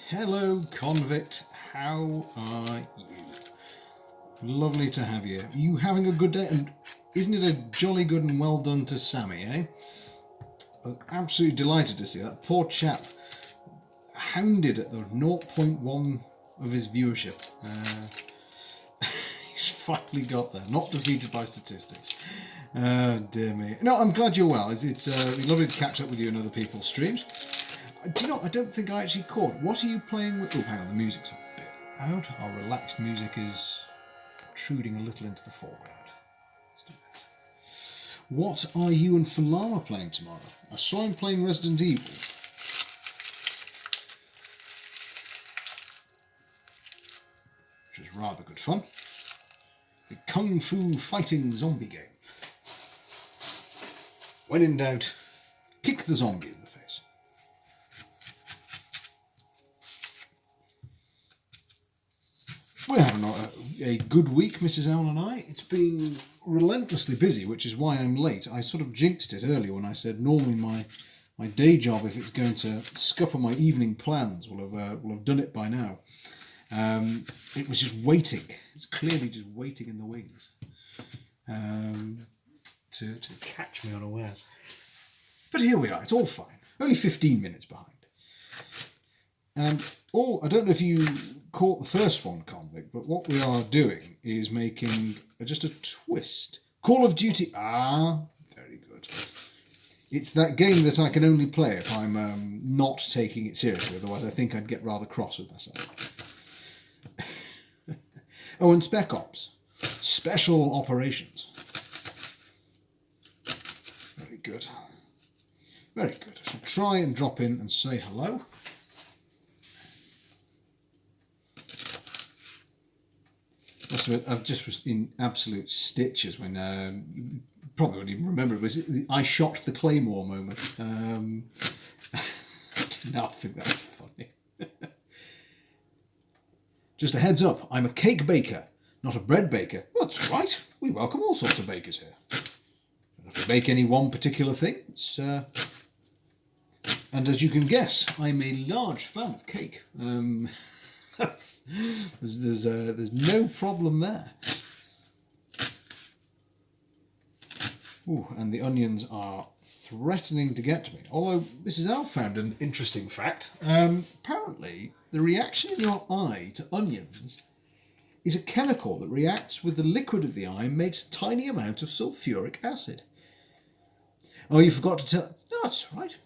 Hello, convict. How are you? Lovely to have you. Are you having a good day? And isn't it a jolly good and well done to Sammy, eh? I'm absolutely delighted to see that. Poor chap hounded at the 0.1 of his viewership. He's finally got there. Not defeated by statistics. Oh, dear me. No, I'm glad you're well. It's lovely to catch up with you and other people's streams. Do you know, I don't think I actually caught. What are you playing with? Oh, hang on, the music's a bit out. Our relaxed music is intruding a little into the foreground. Let's do that. What are you and Falama playing tomorrow? I saw him playing Resident Evil. Which was rather good fun. The Kung Fu fighting zombie game. When in doubt, kick the zombie in the face. We're having a good week, Mrs. Owl and I. It's been relentlessly busy, which is why I'm late. I sort of jinxed it earlier when I said normally my day job, if it's going to scupper my evening plans, will have done it by now. It was just waiting. It's clearly just waiting in the wings to catch me unawares. But here we are. It's all fine. Only 15 minutes behind. I don't know if you caught the first one, Convict, but what we are doing is making just a twist. Call of Duty. Very good. It's that game that I can only play if I'm not taking it seriously. Otherwise, I think I'd get rather cross with myself. Oh, and Spec Ops. Special Operations. Very good. Very good. I should try and drop in and say hello. I've just was in absolute stitches when you probably won't even remember it. Was I shot the Claymore moment? I did not think that was funny. Just a heads up, I'm a cake baker, not a bread baker. Well, that's right. We welcome all sorts of bakers here. Don't have to bake any one particular thing. And as you can guess, I'm a large fan of cake. There's no problem there. Ooh, and the onions are threatening to get to me. Although Mrs. L found an interesting fact. Apparently, the reaction in your eye to onions is a chemical that reacts with the liquid of the eye and makes a tiny amount of sulfuric acid. Oh, you forgot to tell... No, that's all right.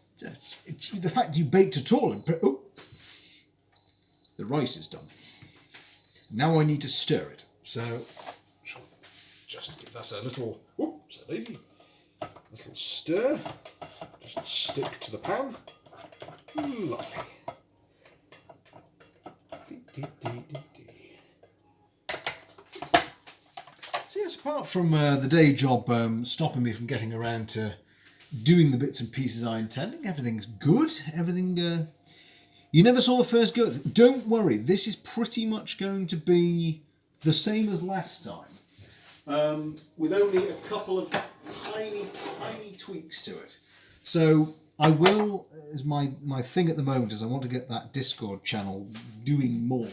It's the fact you baked at all. Oh, the rice is done. Now I need to stir it. So, just give that a little... Oops, a little stir. Doesn't stick to the pan. Lovely. So yes, apart from the day job stopping me from getting around to doing the bits and pieces I intended, everything's good. Everything... You never saw the first go. Don't worry, this is pretty much going to be the same as last time, with only a couple of tiny tweaks to it. So I will, as my thing at the moment is I want to get that Discord channel doing more.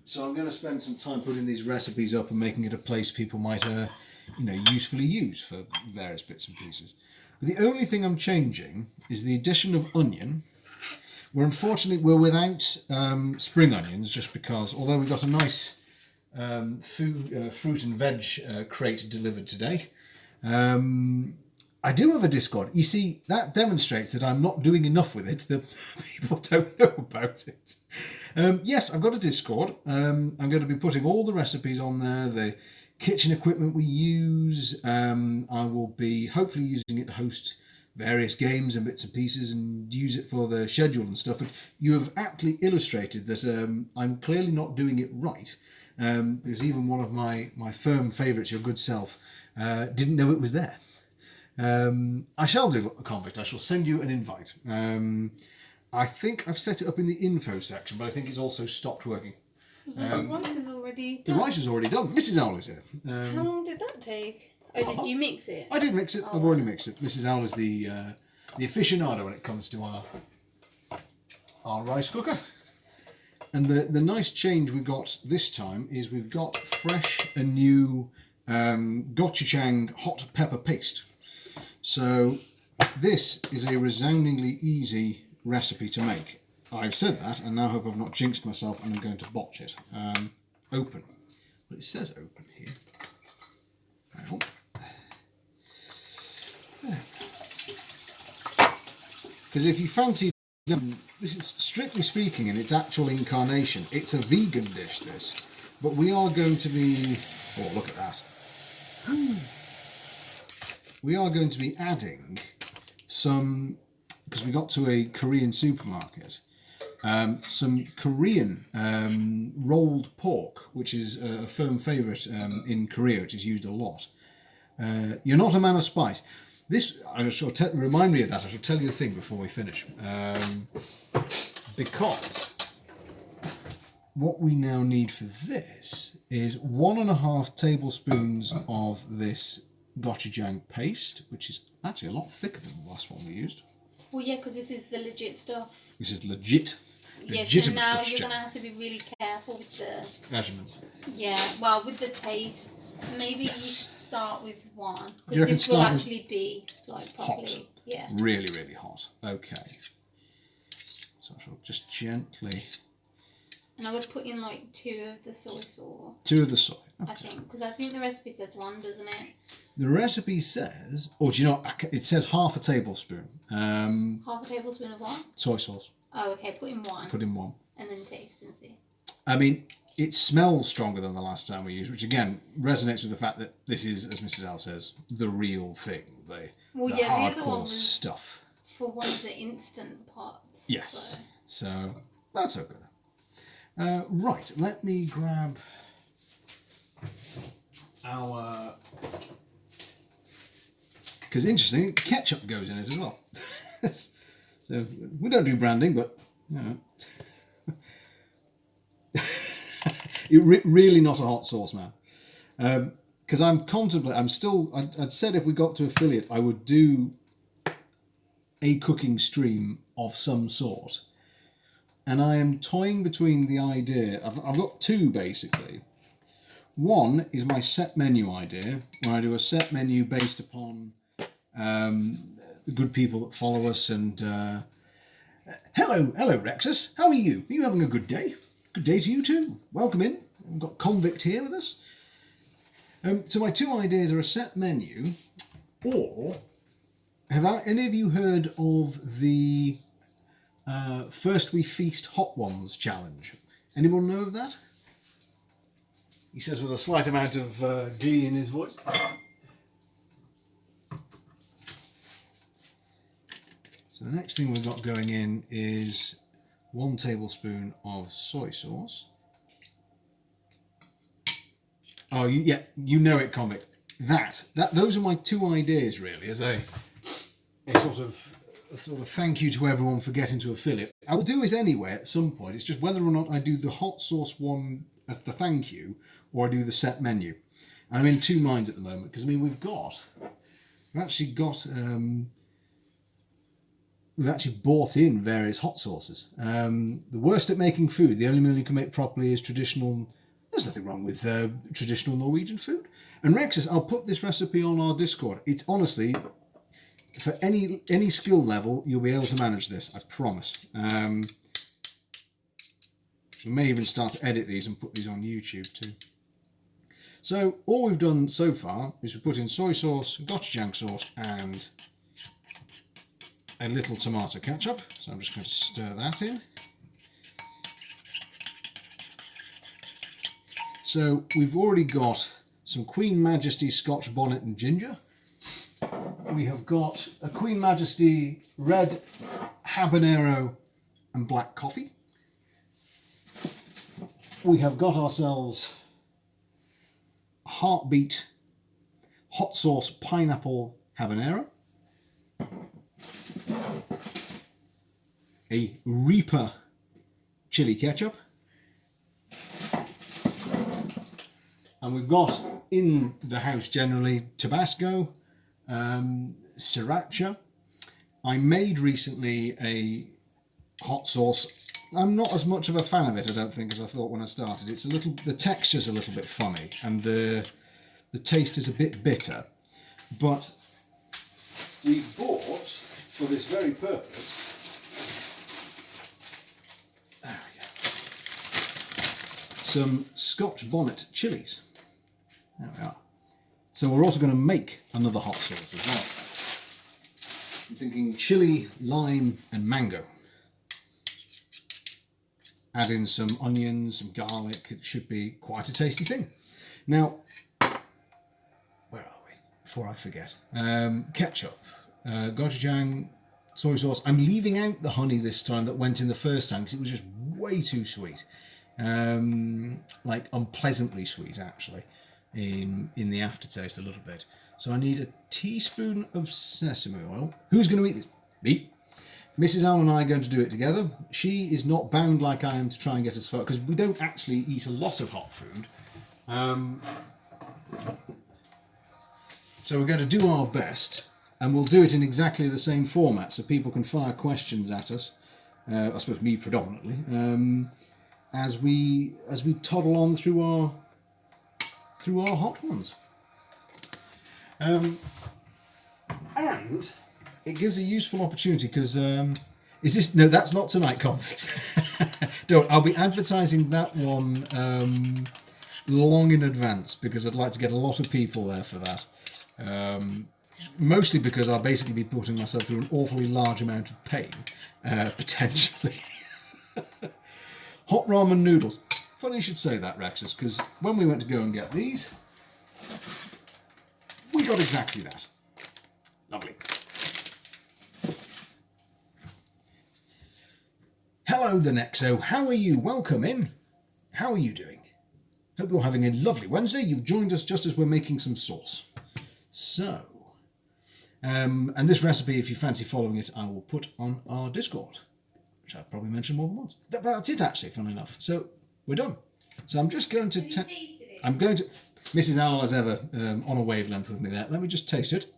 So I'm going to spend some time putting these recipes up and making it a place people might, usefully use for various bits and pieces. But the only thing I'm changing is the addition of onion, we're without spring onions, just because although we got a nice fruit and veg crate delivered today, I do have a Discord. You see, that demonstrates that I'm not doing enough with it. That people don't know about it. Yes, I've got a Discord. I'm going to be putting all the recipes on there, the kitchen equipment we use. I will be hopefully using it to host various games and bits and pieces and use it for the schedule and stuff. And you have aptly illustrated that I'm clearly not doing it right, because even one of my firm favourites, your good self, didn't know it was there. I shall do a convict. I shall send you an invite. I think I've set it up in the info section, but I think it's also stopped working. The rice is already done. The rice is already done. Mrs. Owl is here. How long did that take? Oh, did you mix it? I did mix it. I've already mixed it. Mrs. Owl is the aficionado when it comes to our rice cooker. And the nice change we got this time is we've got fresh and new Gochujang hot pepper paste. So this is a resoundingly easy recipe to make. I've said that and now hope I've not jinxed myself and I'm going to botch it. Open. Well, it says open here. Hang on. Because if you fancy, this is strictly speaking in its actual incarnation, it's a vegan dish, this. But we are going to be, oh look at that. We are going to be adding some, because we got to a Korean supermarket, some Korean rolled pork, which is a firm favourite in Korea, which is used a lot. You're not a man of spice. This, I shall remind me of that. I shall tell you a thing before we finish. Because what we now need for this is 1.5 tablespoons of this gochujang paste, which is actually a lot thicker than the last one we used. Well, yeah, because this is the legit stuff. This is legit. Yeah, so now you're going to have to be really careful with the measurements. Yeah, well, with the taste, maybe you should start with one, Do you reckon because this will actually be like properly hot? Yeah. Really, really hot. Okay. So I shall just gently. And I would put in like 2 of the soy sauce. 2 of the soy. Okay. I think, because I think the recipe says 1, doesn't it? The recipe says, or do you know, it says 1/2 tablespoon. 1/2 tablespoon of what? Soy sauce. Oh, okay. Put in 1. Put in 1. And then taste and see. I mean, it smells stronger than the last time we used, which again resonates with the fact that this is, as Mrs. L says, the real thing. The hardcore stuff. For one of the instant pots. Yes. So that's okay. Right, let me grab our... Because interesting, ketchup goes in it as well. So we don't do branding, but you know. You're really not a hot sauce man. Because I'd said if we got to affiliate, I would do a cooking stream of some sort. And I am toying between the idea, I've got 2 basically. One is my set menu idea, where I do a set menu based upon the good people that follow us and... Hello Rexus, how are you? Are you having a good day? Good day to you too. Welcome in. We've got Convict here with us. So my 2 ideas are a set menu, or have any of you heard of the First We Feast Hot Ones challenge? Anyone know of that? He says with a slight amount of glee in his voice. So the next thing we've got going in is 1 tablespoon of soy sauce. Oh, you know it, Comic. Those are my 2 ideas, really, as a sort of thank you to everyone for getting to affiliate. I will do it anyway at some point. It's just whether or not I do the hot sauce one as the thank you, or I do the set menu. And I'm in 2 minds at the moment, because I mean we've actually bought in various hot sauces. The worst at making food, the only meal you can make properly is traditional. There's nothing wrong with traditional Norwegian food. And Rexus, I'll put this recipe on our Discord. It's honestly, for any skill level, you'll be able to manage this, I promise. We may even start to edit these and put these on YouTube too. So all we've done so far is we put in soy sauce, gochujang sauce, and a little tomato ketchup. So I'm just going to stir that in. So we've already got some Queen Majesty Scotch bonnet and ginger. We have got a Queen Majesty red habanero and black coffee. We have got ourselves a Heartbeat hot sauce pineapple habanero, a Reaper chili ketchup, and we've got in the house generally Tabasco, sriracha. I made recently a hot sauce. I'm not as much of a fan of it, I don't think, as I thought when I started. It's the texture's a little bit funny and the taste is a bit bitter. But we bought, for this very purpose, there we go, some Scotch bonnet chilies. There we are. So we're also going to make another hot sauce as well. I'm thinking chili, lime and mango. Add in some onions, some garlic. It should be quite a tasty thing. Now, where are we? Before I forget. Ketchup, gochujang, soy sauce. I'm leaving out the honey this time that went in the first time because it was just way too sweet. Like unpleasantly sweet actually in the aftertaste a little bit. So I need a teaspoon of sesame oil. Who's going to eat this? Me. Mrs. Owl and I are going to do it together. She is not bound like I am to try and get us far, because we don't actually eat a lot of hot food. So we're going to do our best, and we'll do it in exactly the same format, so people can fire questions at us. I suppose me predominantly, as we toddle on through our hot ones. And it gives a useful opportunity because is this no? That's not Tonight Convict. Don't. I'll be advertising that one long in advance because I'd like to get a lot of people there for that. Mostly because I'll basically be putting myself through an awfully large amount of pain, potentially. Hot ramen noodles. Funny you should say that, Rexus, because when we went to go and get these, we got exactly that. Lovely. Hello the Nexo, how are you? Welcome in. How are you doing? Hope you're having a lovely Wednesday. You've joined us just as we're making some sauce. So, and this recipe, if you fancy following it, I will put on our Discord, which I've probably mentioned more than once. That's it actually, funnily enough. So, we're done. So I'm just going to... Mrs. Owl, as ever, on a wavelength with me there. Let me just taste it.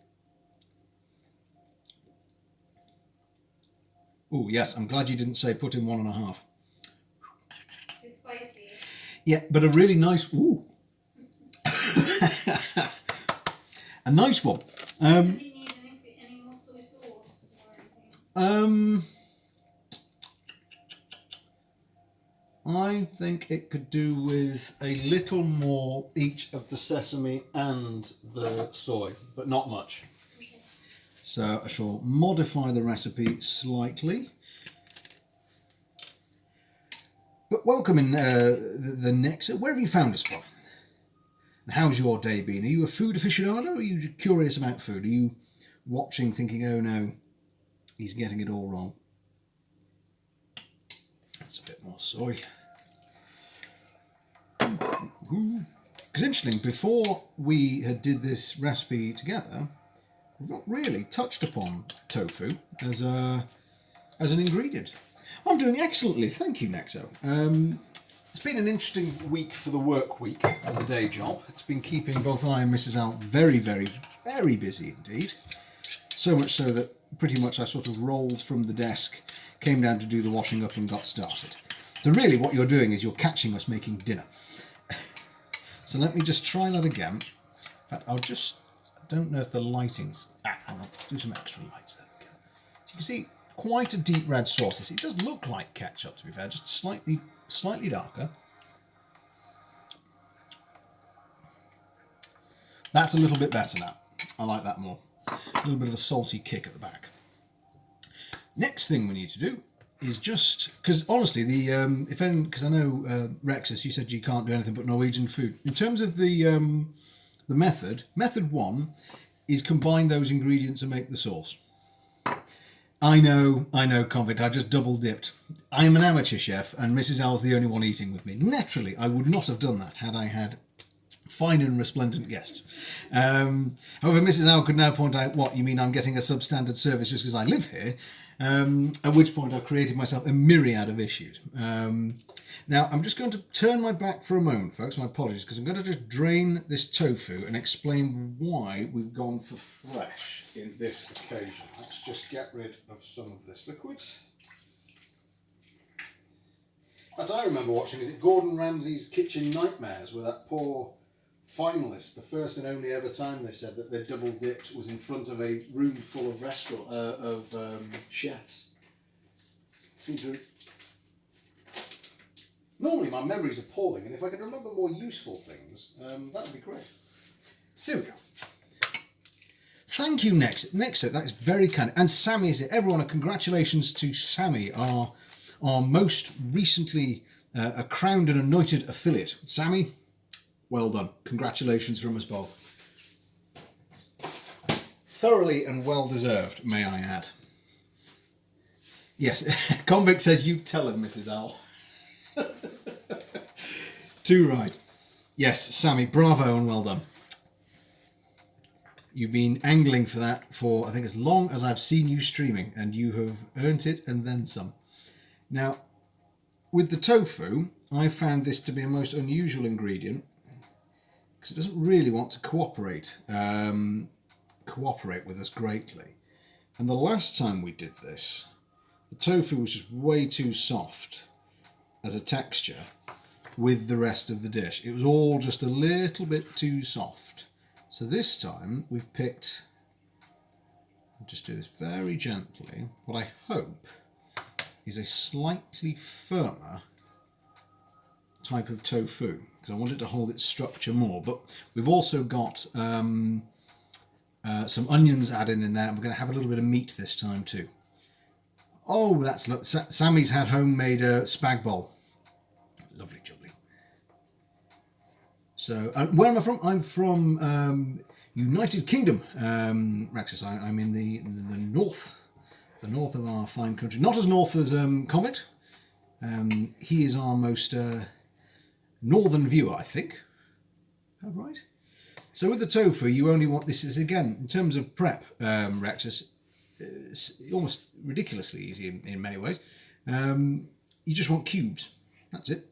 Oh, yes, I'm glad you didn't say put in 1.5. It's spicy. Yeah, but a really nice... Ooh. A nice one. Does it need any more soy sauce or anything? I think it could do with a little more each of the sesame and the soy, but not much. Okay. So I shall modify the recipe slightly. But welcome in the next. Where have you found us from? And how's your day been? Are you a food aficionado or are you curious about food? Are you watching thinking, oh no, he's getting it all wrong? That's a bit more soy. Because interesting, before we had did this recipe together, we've not really touched upon tofu as an ingredient. I'm doing excellently, thank you, Nexo. It's been an interesting week for the work week and the day job. It's been keeping both I and Mrs. Owl very, very, very busy indeed. So much so that pretty much I sort of rolled from the desk, came down to do the washing up and got started. So really what you're doing is you're catching us making dinner. So let me just try that again. In fact, I'll just don't know if the lighting's... hang on, let's do some extra lights. There we go. So you can see quite a deep red sauce. It does look like ketchup, to be fair, just slightly darker. That's a little bit better now. I like that more. A little bit of a salty kick at the back. Next thing we need to do is just, because honestly, because I know Rexus, you said you can't do anything but Norwegian food. In terms of the method 1 is combine those ingredients and make the sauce. I know, convict, I just double dipped. I'm an amateur chef and Mrs. L's the only one eating with me. Naturally, I would not have done that had I had fine and resplendent guests. However, Mrs. L could now point out, what, you mean I'm getting a substandard service just because I live here? At which point I've created myself a myriad of issues. Now, I'm just going to turn my back for a moment, folks. My apologies, because I'm going to just drain this tofu and explain why we've gone for fresh in this occasion. Let's just get rid of some of this liquid. As I remember watching, is it Gordon Ramsay's Kitchen Nightmares, where that poor finalist, the first and only ever time they said that they double dipped, was in front of a room full of chefs. Normally my memory's appalling, and if I could remember more useful things, that would be great. Here we go. Thank you, Nexo. That's very kind. And Sammy is it. Everyone, congratulations to Sammy, our most recently a crowned and anointed affiliate. Sammy, well done. Congratulations from us both. Thoroughly and well deserved, may I add. Yes, Convict says, you tell him, Mrs. Owl. Too right. Yes, Sammy, bravo and well done. You've been angling for that for, I think, as long as I've seen you streaming, and you have earned it and then some. Now, with the tofu, I found this to be a most unusual ingredient because it doesn't really want to cooperate with us greatly. And the last time we did this, the tofu was just way too soft as a texture with the rest of the dish. It was all just a little bit too soft. So this time we've picked, I'll just do this very gently, what I hope is a slightly firmer type of tofu, because I want it to hold its structure more. But we've also got some onions added in there, and we're going to have a little bit of meat this time too. Oh, that's Sammy's had homemade spag bowl. Lovely jubbly. So, where am I from? I'm from United Kingdom, Rexus. I'm in the north of our fine country. Not as north as Comet. He is our most northern viewer, I think. Is that right? So with the tofu, you only want, this is again, in terms of prep, Rexus, it's almost ridiculously easy in many ways. You just want cubes. That's it.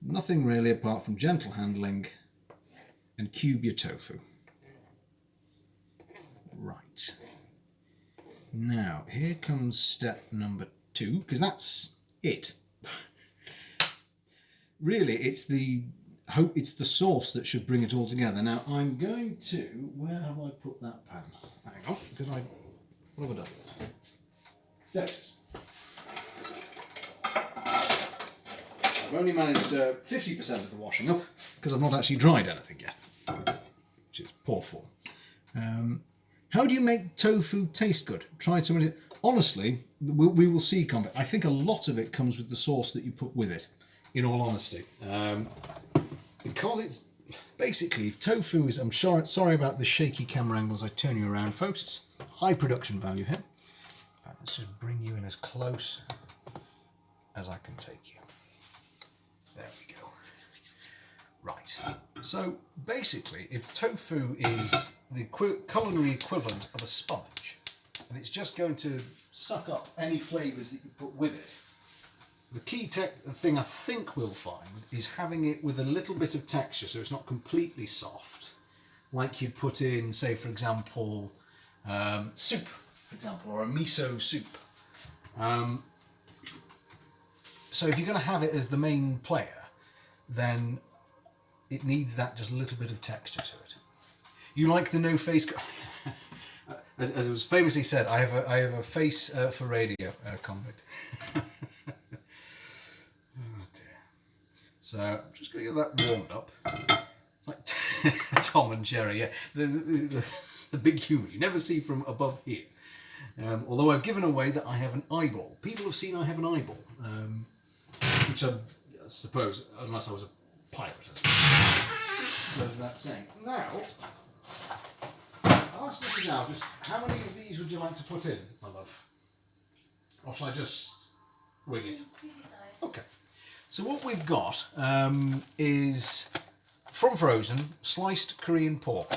Nothing really apart from gentle handling and cube your tofu. Right. Now, here comes step number 2, because that's it. Really, it's the sauce that should bring it all together. Now, I'm going to, where have I put that pan? Hang on, what have I done? There it is. I've only managed 50% of the washing up, because I've not actually dried anything yet, which is poor form. How do you make tofu taste good? Try some of it. Honestly, we will see, Combat. I think a lot of it comes with the sauce that you put with it, in all honesty. Because it's basically, tofu is, I'm sure, sorry about the shaky camera angles I turn you around, folks. It's high production value here. In fact, let's just bring you in as close as I can take you. There we go. Right. So basically, if tofu is the culinary equivalent of a sponge, and it's just going to suck up any flavours that you put with it, the key thing I think we'll find is having it with a little bit of texture, so it's not completely soft, like you'd put in, say, for example, soup, for example, or a miso soup. So if you're going to have it as the main player, then it needs that just little bit of texture to it. You like the no face? As it was famously said, I have a face for radio, convict. Oh dear. So I'm just going to get that warmed up. It's like Tom and Jerry, yeah. The big humour you never see from above here. Although I've given away that I have an eyeball. People have seen I have an eyeball, which I suppose, unless I was a pirate, I suppose, goes without saying. Now, I'll ask Mrs. Al, just how many of these would you like to put in, my love? Or shall I just wing it? Okay. So what we've got is, from Frozen, sliced Korean pork.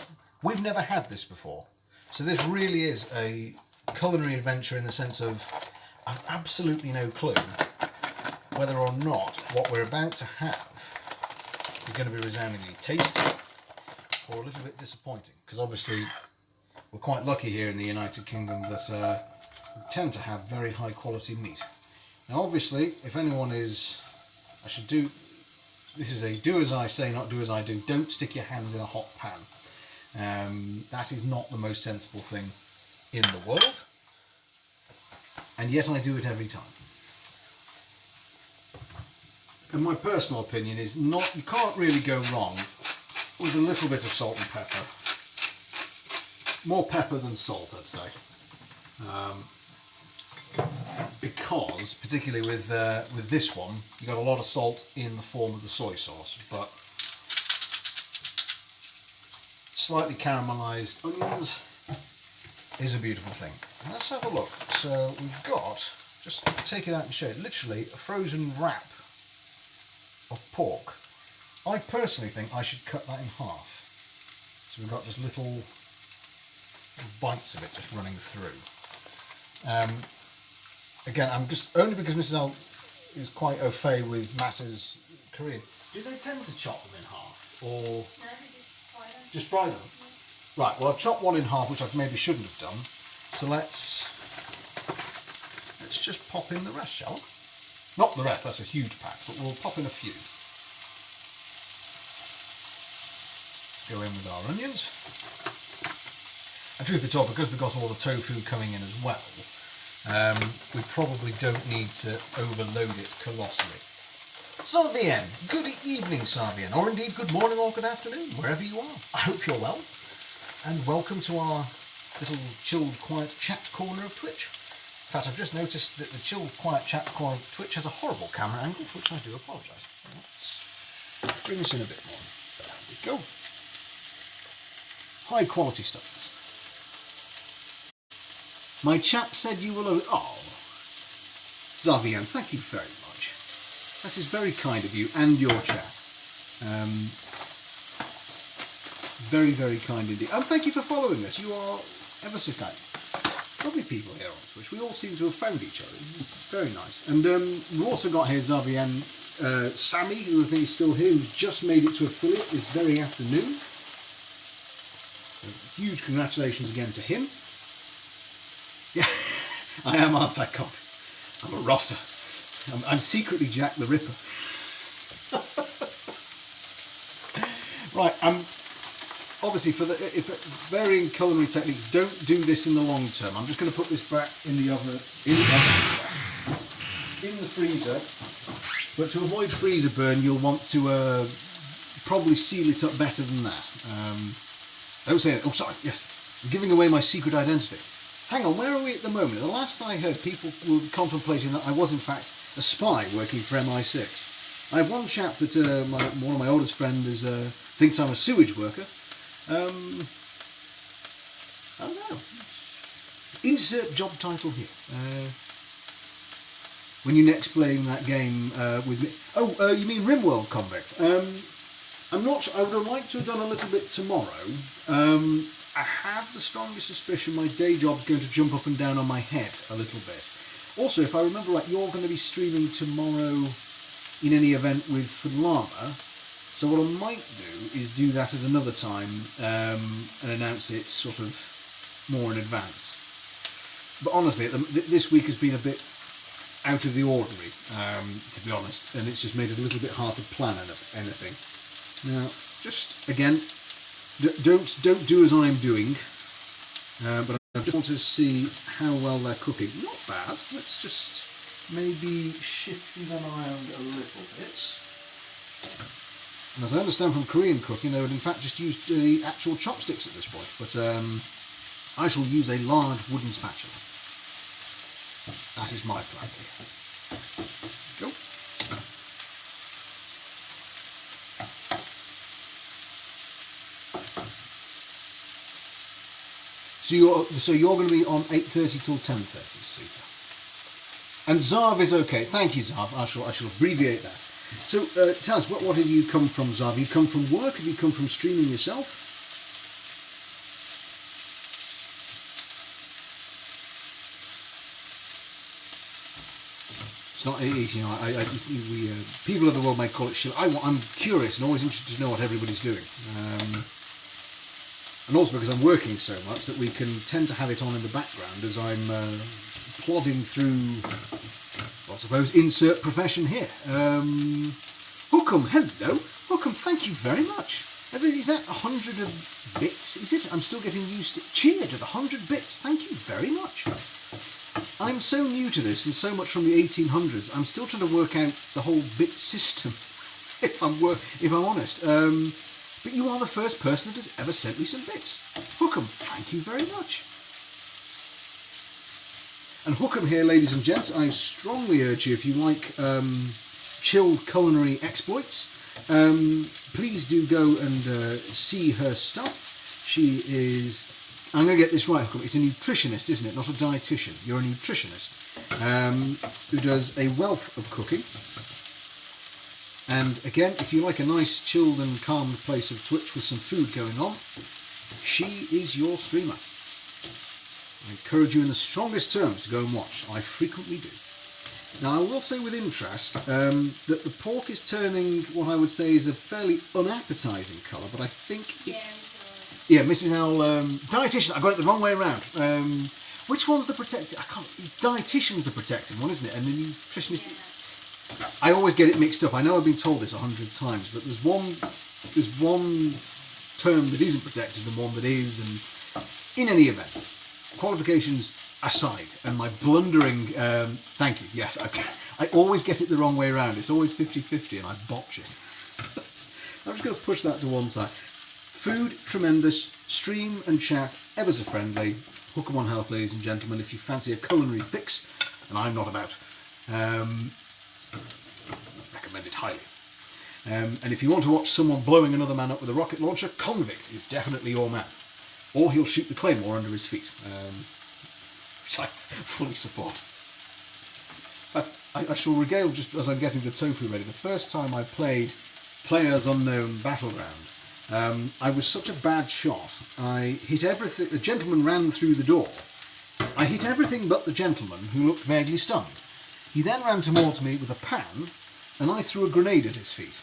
We've never had this before. So this really is a culinary adventure in the sense of I've absolutely no clue whether or not what we're about to have is going to be resoundingly tasty or a little bit disappointing. Because obviously we're quite lucky here in the United Kingdom that we tend to have very high quality meat. Now obviously, if anyone is, this is a do as I say, not do as I do. Don't stick your hands in a hot pan. That is not the most sensible thing in the world, and yet I do it every time. And my personal opinion is you can't really go wrong with a little bit of salt and pepper. More pepper than salt, I'd say. Because, particularly with this one, you got a lot of salt in the form of the soy sauce, but slightly caramelised onions is a beautiful thing. Let's have a look. So we've got, just take it out and show it, literally a frozen wrap of pork. I personally think I should cut that in half. So we've got just little bites of it just running through. Again, I'm just, only because Mrs. L is quite au fait with matters Korean. Do they tend to chop them in half? Or No, they just fry them? Right, well I've chopped one in half, which I maybe shouldn't have done. So let's just pop in the rest, shall we? Not the rest, that's a huge pack, but we'll pop in a few. Go in with our onions. And truth be told, because we've got all the tofu coming in as well, we probably don't need to overload it colossally. Sarvien, good evening Sarvien, or indeed good morning or good afternoon, wherever you are. I hope you're well, and welcome to our little chilled quiet chat corner of Twitch. In fact, I've just noticed that the chilled quiet chat corner of Twitch has a horrible camera angle, for which I do apologise. Let's bring this in a bit more. There we go. High quality stuff. My chat said you will... Oh, Zavian, thank you very much. That is very kind of you and your chat. Very, very kind indeed. And thank you for following us. You are ever so kind. Lovely people here on Twitch. We all seem to have found each other. Very nice. And we've also got here Zavian Sammy, who I think is still here, who's just made it to affiliate this very afternoon. So, huge congratulations again to him. Yeah, I am, aren't I, Cobb? I'm a rotter. I'm secretly Jack the Ripper. Right, obviously for varying culinary techniques, don't do this in the long term. I'm just going to put this back in the oven, in the freezer. But to avoid freezer burn, you'll want to probably seal it up better than that. Don't say it. Oh, sorry. Yes, I'm giving away my secret identity. Hang on, where are we at the moment? The last I heard, people were contemplating that I was in fact a spy working for MI6. I have one chap that one of my oldest friends thinks I'm a sewage worker. I don't know. Insert job title here. When you next playing that game with me. Oh, you mean RimWorld Convict? I'm not sure. I would have liked to have done a little bit tomorrow. I have the strongest suspicion my day job's going to jump up and down on my head a little bit. Also, if I remember right, you're going to be streaming tomorrow in any event with Fadlama. So what I might do is do that at another time and announce it sort of more in advance. But honestly, this week has been a bit out of the ordinary, to be honest, and it's just made it a little bit hard to plan anything. Now, just again, Don't do as I'm doing. But I just want to see how well they're cooking. Not bad. Let's just maybe shift them around a little bit. And as I understand from Korean cooking, they would in fact just use the actual chopsticks at this point. But I shall use a large wooden spatula. That is my plan here. Go. So you're going to be on 8:30 till 10:30, super. And Zav is okay. Thank you, Zav. I shall abbreviate that. So tell us, what have you come from, Zav? Have you come from work? Have you come from streaming yourself? It's not easy, you know. People of the world may call it shit. I'm curious and always interested to know what everybody's doing. And also because I'm working so much that we can tend to have it on in the background as I'm plodding through, well, I suppose, insert profession here. Hookum, hello. Hookum, thank you very much. Is that 100 bits, is it? I'm still getting used to it. Cheer to the 100 bits. Thank you very much. I'm so new to this and so much from the 1800s. I'm still trying to work out the whole bit system, if I'm honest. But you are the first person that has ever sent me some bits. Hookum, thank you very much. And Hookum here, ladies and gents, I strongly urge you, if you like chilled culinary exploits, please do go and see her stuff. She is, I'm going to get this right, Hookum, it's a nutritionist, isn't it? Not a dietitian. You're a nutritionist who does a wealth of cooking. And again, if you like a nice chilled and calm place of Twitch with some food going on, she is your streamer. I encourage you in the strongest terms to go and watch. I frequently do. Now I will say with interest that the pork is turning what I would say is a fairly unappetising colour, but I think... Yeah, Mrs. Owl, dietitian, I got it the wrong way around. Which one's the protected? Dietitian's the protected one, isn't it? And the nutritionist... Yeah. I always get it mixed up. I know I've been told this 100 times, but there's one term that isn't protected and one that is, and in any event, qualifications aside, and my blundering, thank you, yes, I always get it the wrong way around. It's always 50-50 and I botch it. I'm just going to push that to one side. Food, tremendous, stream and chat, ever so friendly. Hookum on health, ladies and gentlemen, if you fancy a culinary fix, and I'm not about. Recommend it highly. And if you want to watch someone blowing another man up with a rocket launcher, Convict is definitely your man. Or he'll shoot the claymore under his feet, which I fully support. I shall regale, just as I'm getting the tofu ready, the first time I played Players Unknown Battleground, I was such a bad shot. I hit everything. The gentleman ran through the door. I hit everything but the gentleman, who looked vaguely stunned. He then ran towards me with a pan, and I threw a grenade at his feet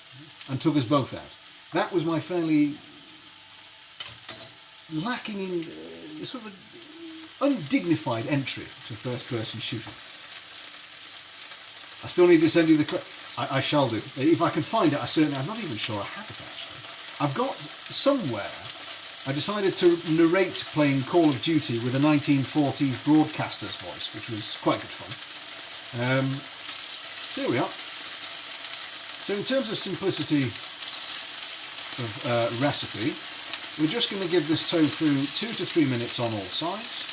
and took us both out. That was my fairly lacking in sort of undignified entry to first-person shooting. I still need to send you the clip. I shall do. If I can find it, I'm not even sure I have it actually. I've got somewhere. I decided to narrate playing Call of Duty with a 1940s broadcaster's voice, which was quite good fun. Here we are. So in terms of simplicity of recipe, we're just going to give this tofu 2 to 3 minutes on all sides.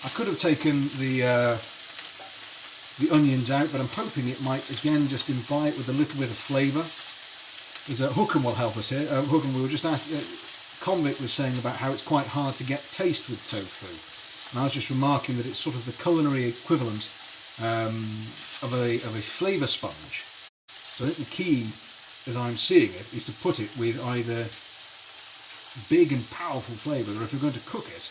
I could have taken the onions out, but I'm hoping it might again just imbibe with a little bit of flavour. Hookum will help us here. Hookum, we were just asked, Convict was saying about how it's quite hard to get taste with tofu. And I was just remarking that it's sort of the culinary equivalent of a flavour sponge. So I think the key, as I'm seeing it, is to put it with either big and powerful flavour, or if you're going to cook it,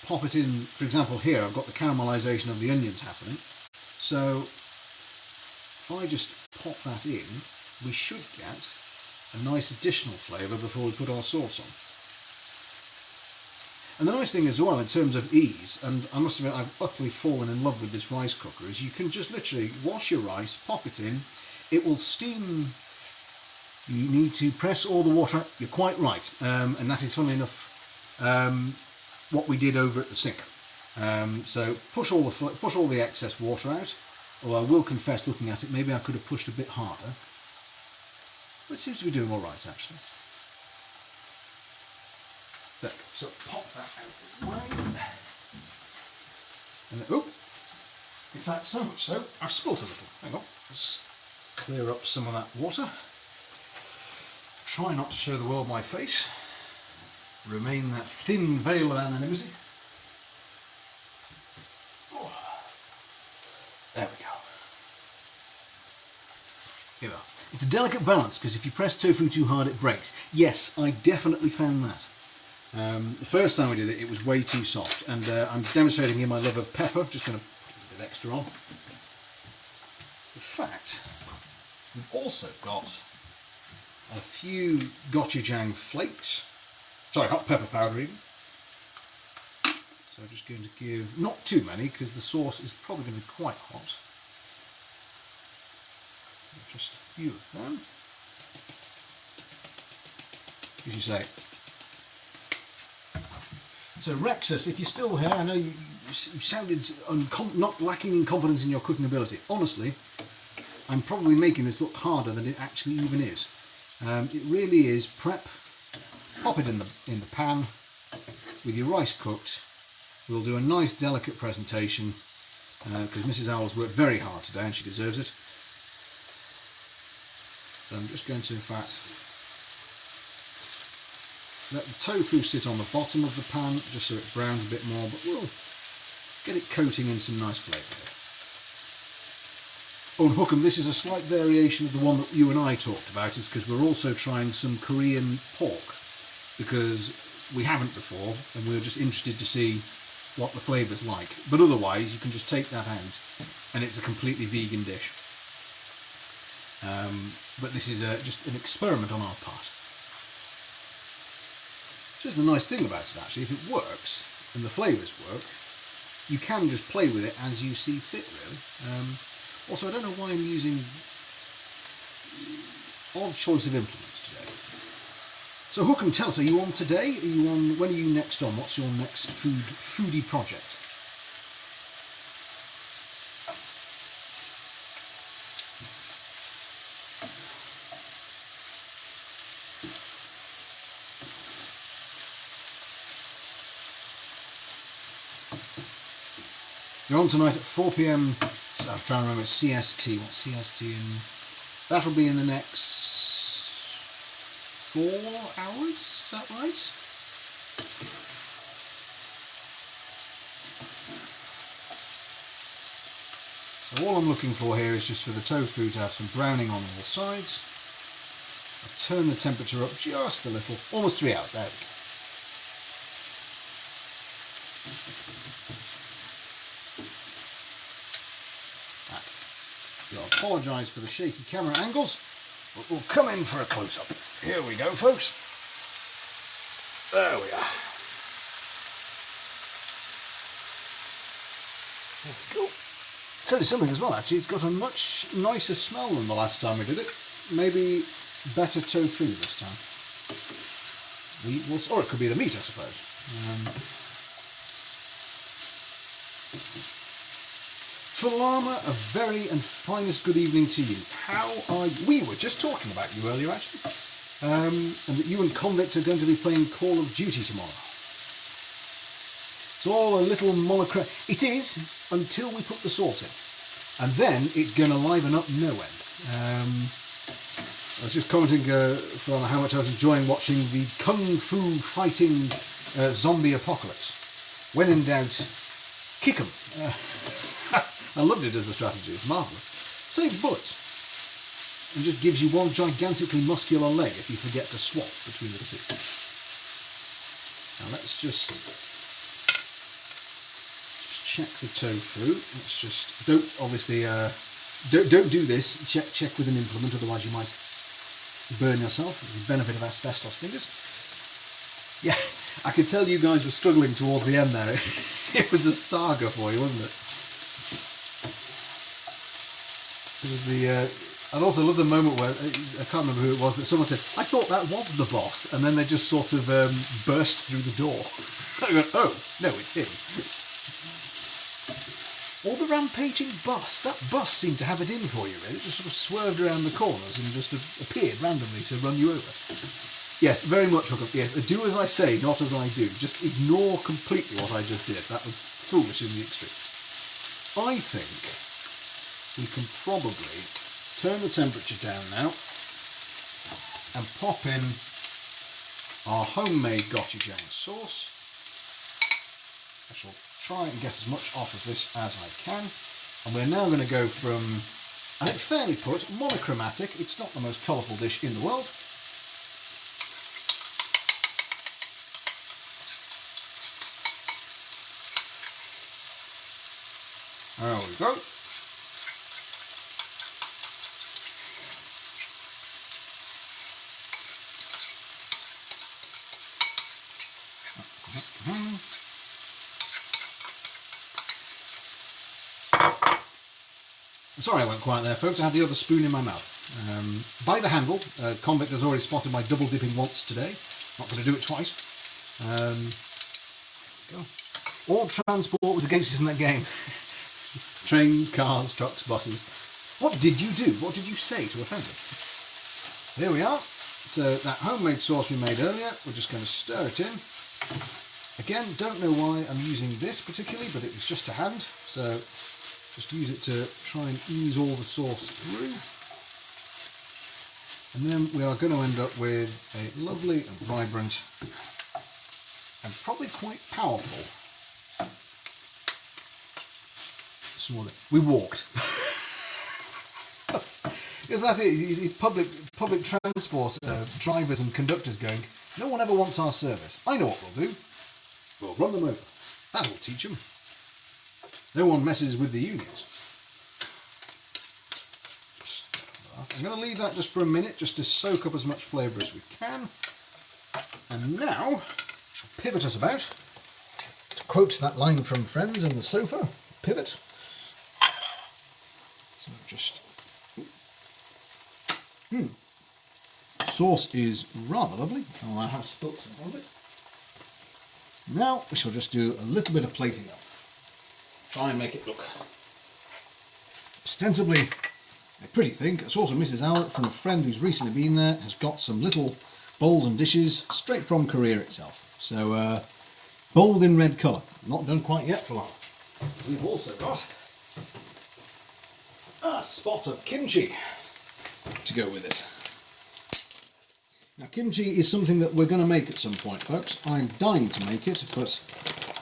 pop it in. For example, here I've got the caramelisation of the onions happening. So if I just pop that in, we should get a nice additional flavour before we put our sauce on. And the nice thing as well, in terms of ease, and I must admit I've utterly fallen in love with this rice cooker, is you can just literally wash your rice, pop it in, it will steam You need to press all the water out. You're quite right, and that is, funnily enough, what we did over at the sink. So push all the excess water out. Although I will confess, looking at it, maybe I could have pushed a bit harder. But it seems to be doing all right, actually. There we go. So pop that out of the way. And then, in fact, so much so, I've spilt a little. Hang on. Let's clear up some of that water. Try not to show the world my face. Remain that thin veil of anonymity. Oh. There we go. Here we are. It's a delicate balance, because if you press tofu too hard it breaks. Yes, I definitely found that. The first time we did it, it was way too soft, and I'm demonstrating here my love of pepper. Just going to put a bit extra on. In fact, we've also got a few gochujang flakes. Sorry, hot pepper powder even. So I'm just going to give, not too many, because the sauce is probably going to be quite hot. So just a few of them. As you say. So Rexus, if you're still here, I know you sounded not lacking in confidence in your cooking ability. Honestly, I'm probably making this look harder than it actually even is. It really is prep, pop it in the pan with your rice cooked. We'll do a nice delicate presentation because Mrs. Owl's worked very hard today and she deserves it. So I'm just going to, in fact, let the tofu sit on the bottom of the pan just so it browns a bit more, but we'll get it coating in some nice flavour here. Oh, and Hookham, this is a slight variation of the one that you and I talked about. It's because we're also trying some Korean pork, because we haven't before, and we were just interested to see what the flavour's like. But otherwise, you can just take that out, and it's a completely vegan dish. But this is just an experiment on our part. Just the nice thing about it, actually, if it works, and the flavours work, you can just play with it as you see fit, really. Also, I don't know why I'm using odd choice of implements today. So Hookham, tell us, are you on today? Are you on? When are you next on? What's your next foodie project? You're on tonight at 4 PM. I'm trying to remember CST. What's CST in? That'll be in the next 4 hours. Is that right? So all I'm looking for here is just for the tofu to have some browning on all sides. I'll turn the temperature up just a little. Almost 3 hours. There we go. I'll apologise for the shaky camera angles, but we'll come in for a close-up. Here we go, folks. There we are. There we go. Tell you something as well, actually, it's got a much nicer smell than the last time we did it. Maybe better tofu this time. Or it could be the meat, I suppose. Falama, a very and finest good evening to you. How are you? We were just talking about you earlier, actually, and that you and Convict are going to be playing Call of Duty tomorrow. It's all a little monochrome. It is, until we put the salt in. And then it's going to liven up no end. I was just commenting from how much I was enjoying watching the Kung Fu fighting zombie apocalypse. When in doubt, kick 'em. I loved it as a strategy, it's marvellous. Saves bullets. And just gives you one gigantically muscular leg if you forget to swap between the two. Now let's just check the tofu. Let's just, don't obviously, don't do this. Check with an implement, otherwise you might burn yourself with the benefit of asbestos fingers. Yeah, I could tell you guys were struggling towards the end there. It was a saga for you, wasn't it? So I'd also love the moment where, I can't remember who it was, but someone said, I thought that was the boss, and then they just sort of burst through the door. I go, oh, no, it's him. Or the rampaging bus. That bus seemed to have it in for you, really. It just sort of swerved around the corners and just appeared randomly to run you over. Yes, very much. Yes, do as I say, not as I do. Just ignore completely what I just did. That was foolish in the extreme. I think we can probably turn the temperature down now and pop in our homemade gochujang sauce. I shall try and get as much off of this as I can. And we're now going to go from, I think fairly put, monochromatic. It's not the most colourful dish in the world. There we go. Sorry I went quiet there, folks. I had the other spoon in my mouth. By the handle. Convict has already spotted my double dipping once today. Not going to do it twice. Go. All transport was against us in that game. Trains, cars, trucks, buses. What did you do? What did you say to offend them? So here we are. So that homemade sauce we made earlier, we're just going to stir it in. Again, don't know why I'm using this particularly, but it was just to hand. So just use it to try and ease all the sauce through. And then we are going to end up with a lovely and vibrant and probably quite powerful small. We walked. Because that is, it's public transport drivers and conductors going, no one ever wants our service. I know what we'll do. We'll run them over. That'll teach them. No one messes with the unions. I'm going to leave that just for a minute, just to soak up as much flavour as we can. And now, I shall pivot us about. To quote that line from Friends in the sofa, pivot. So just... Sauce is rather lovely. Oh, I have spilt some of it. Now we shall just do a little bit of plating up. Try and make it look ostensibly a pretty thing. Sauce of Mrs. Owlett from a friend who's recently been there has got some little bowls and dishes straight from Korea itself. So bold in red colour. Not done quite yet for long. We've also got a spot of kimchi to go with it. Now kimchi is something that we're going to make at some point, folks. I'm dying to make it, but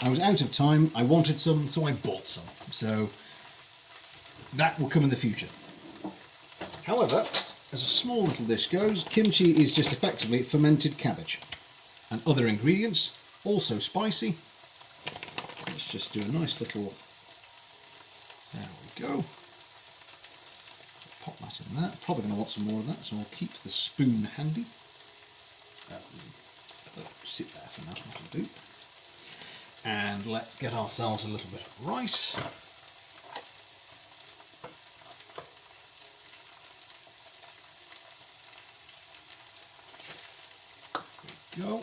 I was out of time. I wanted some, so I bought some. So that will come in the future. However, as a small little dish goes, kimchi is just effectively fermented cabbage and other ingredients, also spicy. Let's just do a nice little, there we go. Pop that in there. Probably going to want some more of that, so I'll keep the spoon handy. Sit there for now, that'll do. And let's get ourselves a little bit of rice. There we go.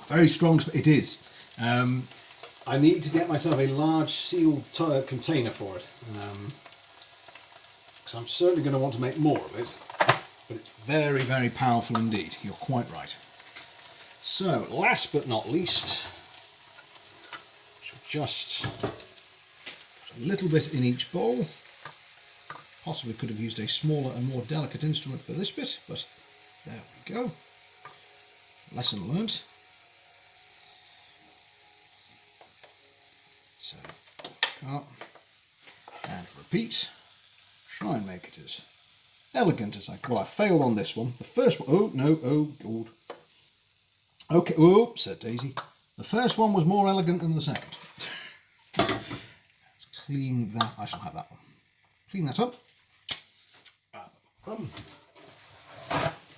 Very strong, it is. I need to get myself a large sealed container for it. Because I'm certainly going to want to make more of it. But it's very, very powerful indeed. You're quite right. So, last but not least, just put a little bit in each bowl. Possibly could have used a smaller and more delicate instrument for this bit, but there we go. Lesson learnt. So, up and repeat. Try and make it as elegant as I can. Well, I failed on this one. The first one, oh no, oh god. Okay, oops, said Daisy. The first one was more elegant than the second. Let's clean that. I shall have that one. Clean that up.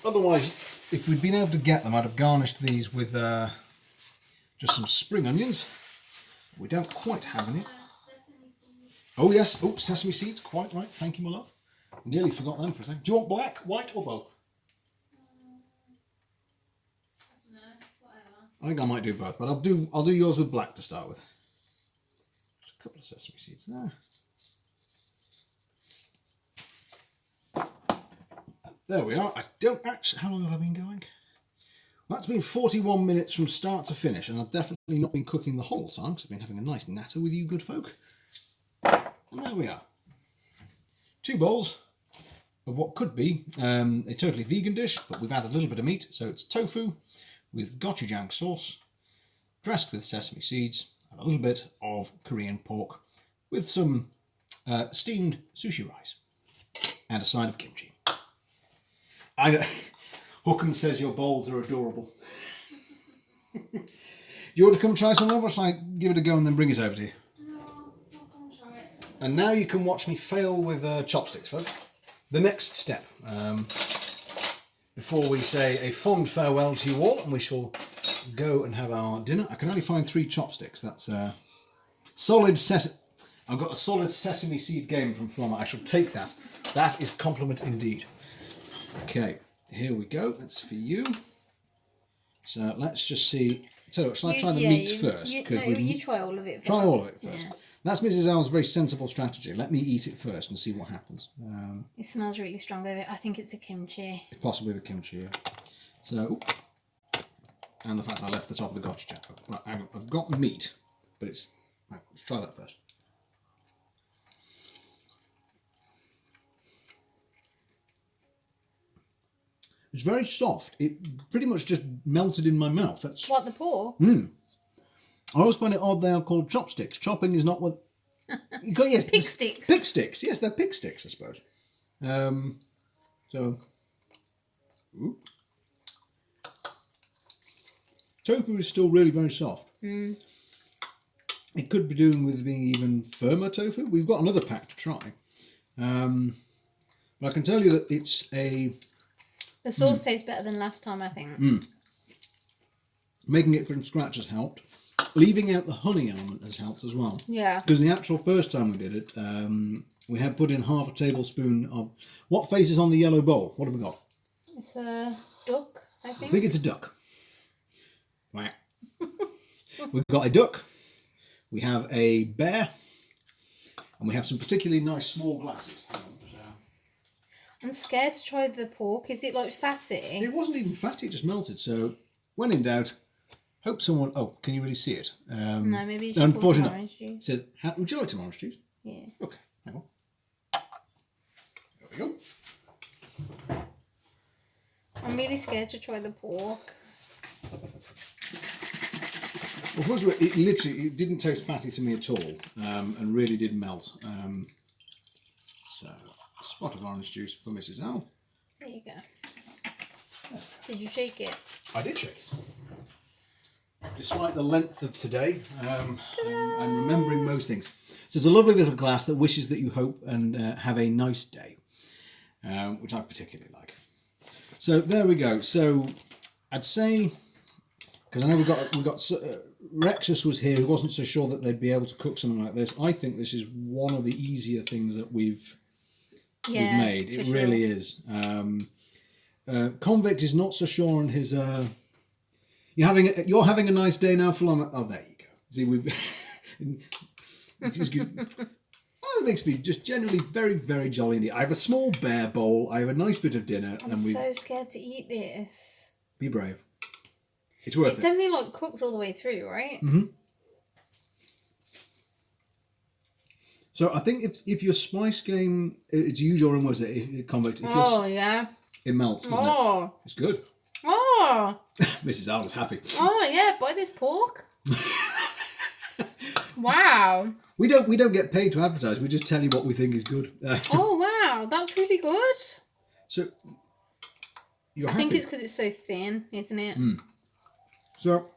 Otherwise, if we'd been able to get them, I'd have garnished these with just some spring onions. We don't quite have any. Oh yes, oh, sesame seeds, quite right. Thank you, my love. Nearly forgot them for a second. Do you want black, white, or both? No, whatever. I think I might do both, but I'll do yours with black to start with. Just a couple of sesame seeds there. There we are. I don't actually... How long have I been going? Well, that's been 41 minutes from start to finish, and I've definitely not been cooking the whole time, because I've been having a nice natter with you good folk. And there we are. 2 bowls of what could be a totally vegan dish, but we've added a little bit of meat. So it's tofu with gochujang sauce, dressed with sesame seeds, and a little bit of Korean pork with some steamed sushi rice and a side of kimchi. Hookham says your bowls are adorable. Do you want to come try some over, or shall I give it a go and then bring it over to you? No, I'll come try it. And now you can watch me fail with chopsticks, folks. The next step, before we say a fond farewell to you all, and we shall go and have our dinner. I can only find 3 chopsticks. That's solid sesame. I've got a solid sesame seed game from Floma. I shall take that. That is compliment indeed. Okay, here we go. That's for you. So let's just see. So shall I try the meat first? You try all of it first. Try all of it first. Yeah. That's Mrs. L's very sensible strategy. Let me eat it first and see what happens. It smells really strong over it. I think it's a kimchi. Possibly the kimchi, yeah. So, and the fact I left the top of the gochujang. Right, I've got meat, but it's... Right, let's try that first. It's very soft. It pretty much just melted in my mouth. That's... What, the pork? I always find it odd they are called chopsticks. Chopping is not what... Yes, Pig sticks. Pig sticks. Yes, they're pig sticks, I suppose. So... Ooh. Tofu is still really very soft. It could be doing with being even firmer tofu. We've got another pack to try. But I can tell you that it's a... The sauce tastes better than last time, I think. Making it from scratch has helped. Leaving out the honey element has helped as well. Yeah. Because the actual first time we did it, we had put in half a tablespoon of... What face is on the yellow bowl? What have we got? It's a duck, I think. I think it's a duck. Right. We've got a duck. We have a bear. And we have some particularly nice small glasses. I'm scared to try the pork. Is it like fatty? It wasn't even fatty, it just melted. So, when in doubt, hope someone... Oh, can you really see it? No, maybe you no, should pour some unfortunately not. orange juice. It says, would you like some orange juice? Yeah. Okay, hang on. There we go. I'm really scared to try the pork. Well, first of all, it didn't taste fatty to me at all, and really did melt. So, a spot of orange juice for Mrs. L. There you go. Did you shake it? I did shake it. Despite the length of today, I'm remembering most things. So it's a lovely little glass that wishes that you hope and have a nice day, which I particularly like. So there we go. So I'd say, because I know we got Rexus was here, who wasn't so sure that they'd be able to cook something like this. I think this is one of the easier things that we've made. It really is. Convict is not so sure on his. You're having a nice day now, Philomena. Oh, there you go. See, we've. Oh, it makes me just generally very, very jolly indeed. I have a small bear bowl. I have a nice bit of dinner, I'm so scared to eat this. Be brave. It's worth it. It's definitely like cooked all the way through, right? Mm-hmm. So I think if your spice game, it's usual and was it Convict? Yeah. It melts, doesn't it? It's good. Oh. Mrs. Al is happy. Oh yeah, buy this pork. Wow. We don't get paid to advertise. We just tell you what we think is good. Oh wow, that's really good. So you're I think it's because it's so thin, isn't it? So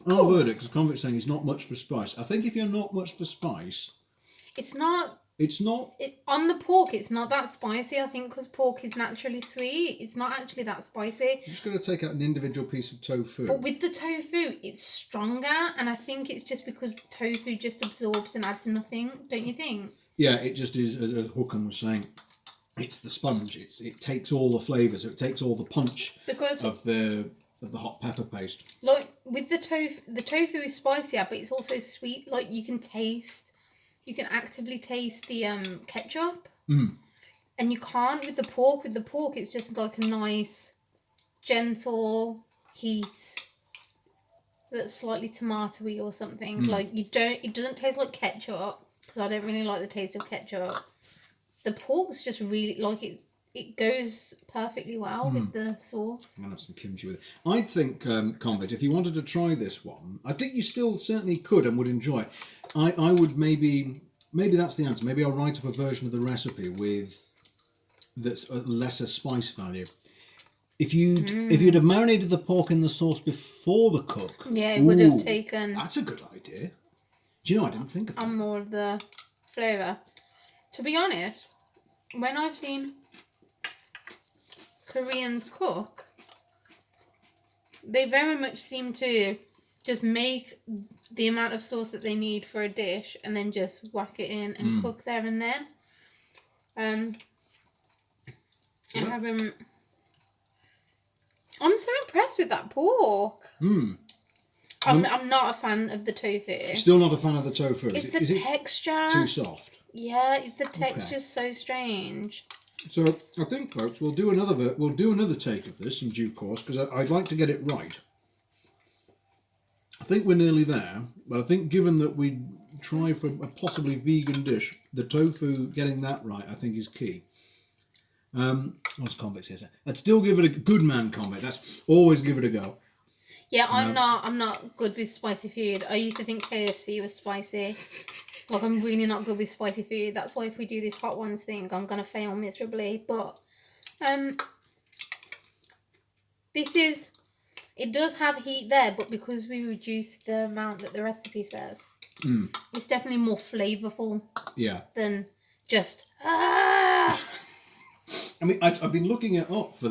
our verdict is Convict saying it's not much for spice. I think if you're not much for spice, it's not. On the pork, it's not that spicy. I think because pork is naturally sweet, it's not actually that spicy. you're just going to take out an individual piece of tofu. But with the tofu, it's stronger, and I think it's just because tofu just absorbs and adds nothing. Don't you think? Yeah, it just is, as Hookham was saying. it's the sponge. It takes all the flavours. It takes all the punch because of the hot pepper paste. Like with the tofu is spicier, but it's also sweet. Like you can actively taste the ketchup, and you can't with the pork. With the pork, it's just like a nice, gentle heat that's slightly tomatoey or something. Like it doesn't taste like ketchup because I don't really like the taste of ketchup. The pork's just really like it goes perfectly well with the sauce. I'm going to have some kimchi with it. I think, Convict, if you wanted to try this one, I think you still certainly could and would enjoy it. I would maybe that's the answer. Maybe I'll write up a version of the recipe that's a lesser spice value. If you'd have marinated the pork in the sauce before the cook... Yeah, it would have taken... That's a good idea. Do you know, I didn't think of that. And more of the flavour. To be honest, when I've seen Koreans cook, they very much seem to just make the amount of sauce that they need for a dish and then just whack it in and cook there and then. I'm so impressed with that pork. I'm not a fan of the tofu. Still not a fan of the tofu. It's the texture. Too soft? Yeah, the texture's so strange. So I think, folks, we'll do another take of this in due course because I'd like to get it right. I think we're nearly there, but I think given that we try for a possibly vegan dish, the tofu, getting that right, I think is key. What's Convict's here? I'd still give it a good man, Convict. That's always give it a go. Yeah, I'm not good with spicy food. I used to think KFC was spicy. Like, I'm really not good with spicy food. That's why if we do this hot ones thing, I'm going to fail miserably. But, it does have heat there, but because we reduced the amount that the recipe says, it's definitely more flavourful. Yeah. Than just, I mean, I've been looking it up for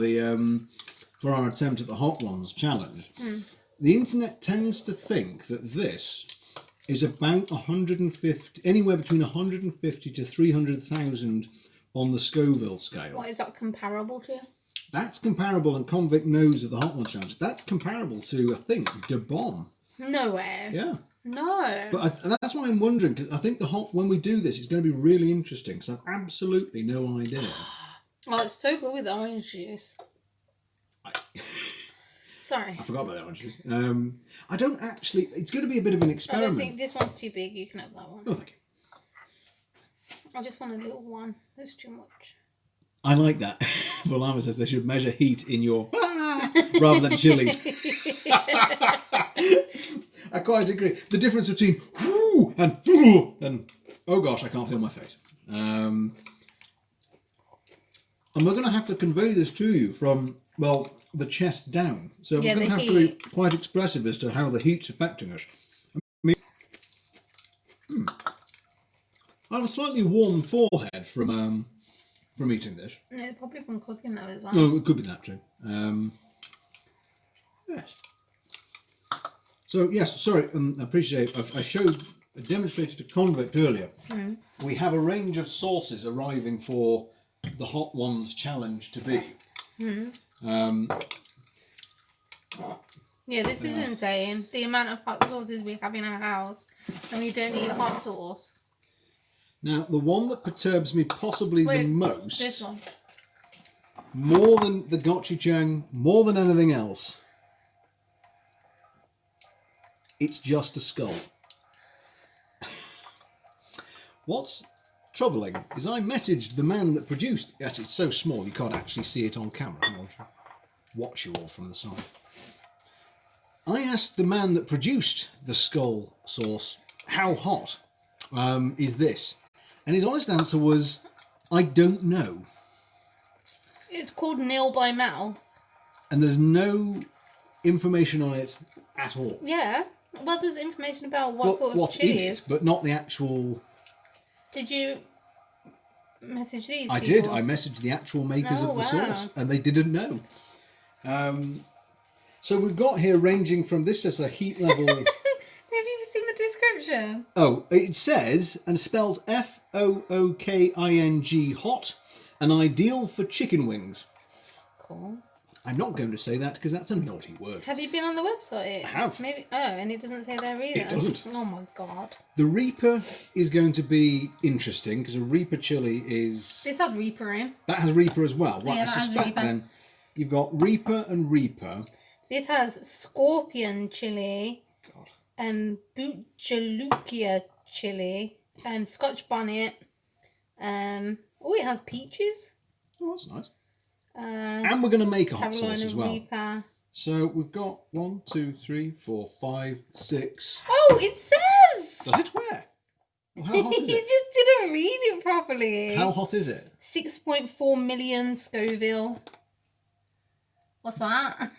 for our attempt at the Hot Ones challenge. The internet tends to think that this is about 150, anywhere between 150 to 300,000 on the Scoville scale. What is that comparable to? That's comparable, and Convict knows of the Hot Ones challenge. That's comparable to, I think, De Bomb. No way. Yeah. No. But that's why I'm wondering, because I think when we do this, it's going to be really interesting, because I've absolutely no idea. Oh, it's so good with the orange juice. Sorry. I forgot about the orange juice. I don't actually... It's going to be a bit of an experiment. I don't think this one's too big. You can have that one. Oh, thank you. I just want a little one. That's too much. I like that. Valama says they should measure heat in your... rather than chilies. I quite agree. The difference between whoo and oh gosh, I can't feel my face. And we're going to have to convey this to you from, well, the chest down. So we're going to have to be quite expressive as to how the heat's affecting us. I mean, I have a slightly warm forehead from eating this. No, it's probably from cooking though as well. No, it could be that too. Yes. So yes, sorry. I appreciate. I demonstrated to Convict earlier. We have a range of sauces arriving for the Hot Ones challenge to be. Yeah, this is insane. The amount of hot sauces we have in our house, and we don't eat hot sauce. Now, the one that perturbs me possibly the most, this one, more than the gochujang, more than anything else, it's just a skull. What's troubling is I messaged the man that produced... Actually, it's so small you can't actually see it on camera. I'll watch you all from the side. I asked the man that produced the skull sauce, how hot is this? And his honest answer was, I don't know. it's called nil by mouth. And there's no information on it at all. Yeah. Well, there's information about what sort of chili it is. But not the actual... Did you message these people? I did. I messaged the actual makers of the sauce, and they didn't know. So we've got here ranging from... This as a heat level... Have you seen the description? Oh, it says, and spelled Fooking hot, and ideal for chicken wings. Cool. I'm not going to say that because that's a naughty word. Have you been on the website? I have. Maybe. Oh, and it doesn't say there either. It doesn't. Oh my god. The Reaper is going to be interesting because a Reaper chili is... This has Reaper in. That has Reaper as well. Well, Yeah, I that has suspect Reaper. then you've got Reaper and Reaper. This has Scorpion chili. God. Buchalukia chili. Scotch bonnet. It has peaches. Oh, that's nice. And we're going to make a hot Carolina sauce as well. Reaper. So we've got 1, 2, 3, 4, 5, 6. Oh, it says! Does it? Where? Oh, how hot is You it? just didn't read it properly. How hot is it? 6.4 million Scoville. What's that?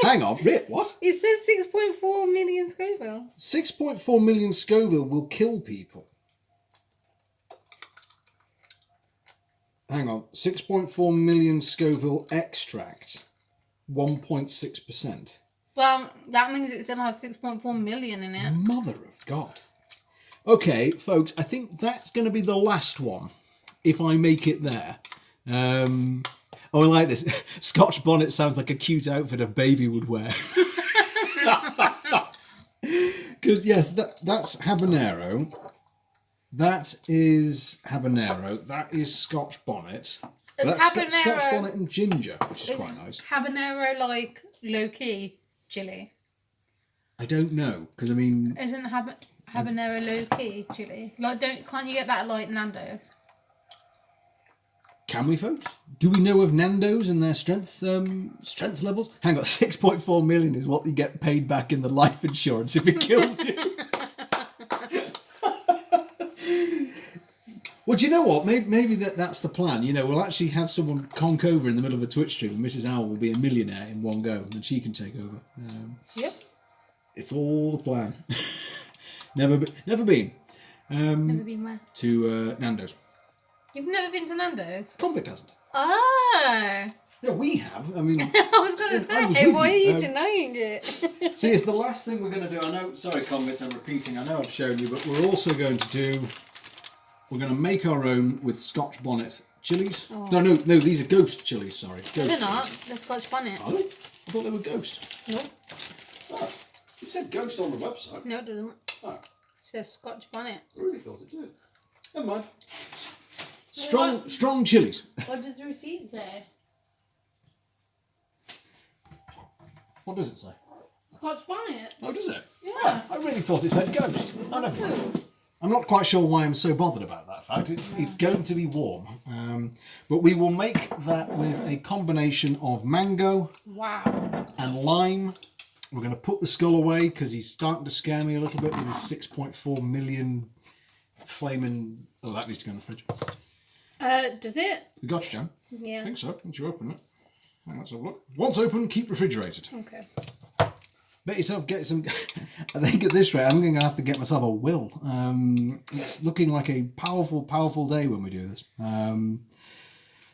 Hang on, what? It says 6.4 million Scoville. 6.4 million Scoville will kill people. Hang on, 6.4 million Scoville extract, 1.6%. Well, that means it still has 6.4 million in it. Mother of God. Okay, folks, I think that's going to be the last one, if I make it there. I like this. Scotch bonnet sounds like a cute outfit a baby would wear. Because, yes, that's habanero. That is habanero. That is Scotch bonnet. That's Scotch bonnet and ginger, which is quite nice. Habanero like low-key chili? I don't know, because I mean... Isn't habanero low-key chili? Like, can't you get that at, like, Nando's? Can we, folks? Do we know of Nando's and their strength levels? Hang on, 6.4 million is what you get paid back in the life insurance if it kills you. Well, do you know what? Maybe that's the plan. You know, we'll actually have someone conk over in the middle of a Twitch stream, and Mrs. Owl will be a millionaire in one go, and she can take over. Yep. It's all the plan. Never been. Never been where? To Nando's. You've never been to Nando's? Convict hasn't. Oh. No, we have. I mean, I was going to say, why are you denying it? See, it's the last thing we're going to do. I know, sorry, Convict, I'm repeating. I know I've shown you, but we're also going to do... We're going to make our own with Scotch bonnet chilies. Oh. No, these are ghost chilies, sorry. Ghost They're not. chilies. They're Scotch bonnet. Are they? I thought they were ghost. No. Oh, it said ghost on the website. No, it doesn't. Oh. It says Scotch bonnet. I really thought it did. Never mind. Strong chilies. What does the receipt say? What does it say? Scotch bonnet. Oh, does it? Yeah. I really thought it said ghost. Oh, never mind. I'm not quite sure why I'm so bothered about that fact. It's going to be warm. But we will make that with a combination of mango and lime. We're going to put the skull away because he's starting to scare me a little bit with his 6.4 million flaming... Oh, that needs to go in the fridge. Does it? The Gochujang? Yeah. I think so. Once you open it. Let's have a look. Once open, keep refrigerated. Okay. Bet yourself, get some... I think at this rate, I'm going to have to get myself a will. It's looking like a powerful, powerful day when we do this.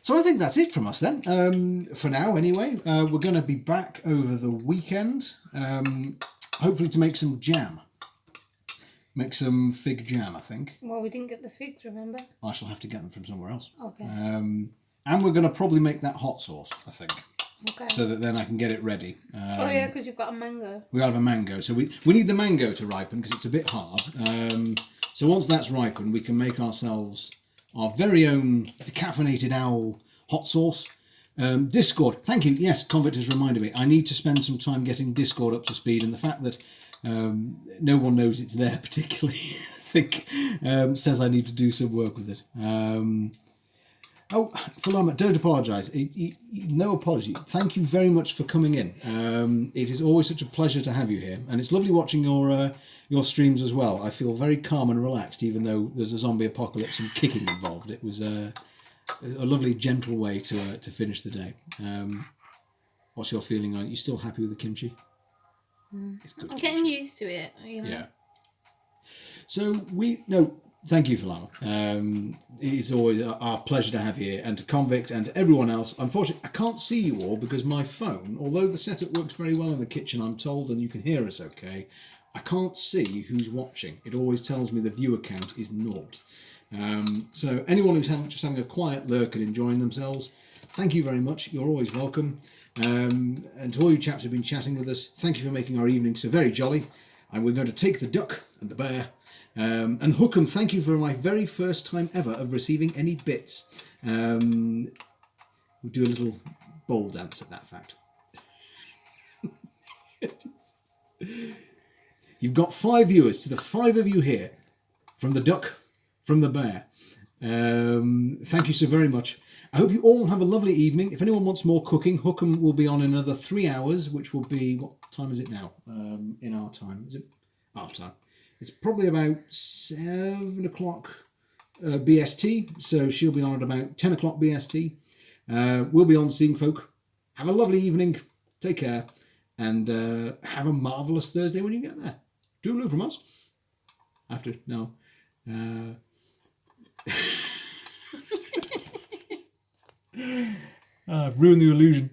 So I think that's it from us then. For now, anyway. We're going to be back over the weekend. Hopefully to make some jam. Make some fig jam, I think. Well, we didn't get the figs, remember? I shall have to get them from somewhere else. Okay. And we're going to probably make that hot sauce, I think. Okay. So that then I can get it ready. Oh yeah, because you've got a mango. We have a mango, so we need the mango to ripen because it's a bit hard. So once that's ripened, we can make ourselves our very own decaffeinated owl hot sauce. Discord, thank you. Yes, Convict has reminded me. I need to spend some time getting Discord up to speed, and the fact that no one knows it's there particularly, I think, says I need to do some work with it. Oh, Falama, don't apologise. No apology. Thank you very much for coming in. It is always such a pleasure to have you here, and it's lovely watching your streams as well. I feel very calm and relaxed, even though there's a zombie apocalypse and kicking involved. It was a lovely, gentle way to finish the day. What's your feeling on it? You still happy with the kimchi? It's good. I'm getting used to it. You know? Yeah. So thank you, Falama. It's always our pleasure to have you here, and to Convict and to everyone else. Unfortunately, I can't see you all because my phone, although the setup works very well in the kitchen, I'm told, and you can hear us okay, I can't see who's watching. It always tells me the viewer count is 0. So anyone who's just having a quiet lurk and enjoying themselves, thank you very much. You're always welcome. And to all you chaps who've been chatting with us, thank you for making our evening so very jolly. And we're going to take the duck and the bear. And Hookham, thank you for my very first time ever of receiving any bits. We'll do a little bowl dance at that fact. You've got 5 viewers. To the 5 of you here, from the duck, from the bear, thank you so very much. I hope you all have a lovely evening. If anyone wants more cooking, Hookham will be on in another 3 hours, which will be, what time is it now? In our time. Is it our time? It's probably about 7 o'clock BST, so she'll be on at about 10 o'clock BST. We'll be on seeing folk. Have a lovely evening. Take care. And have a marvellous Thursday when you get there. Toodaloo from us. After, no. I've ruined the illusion.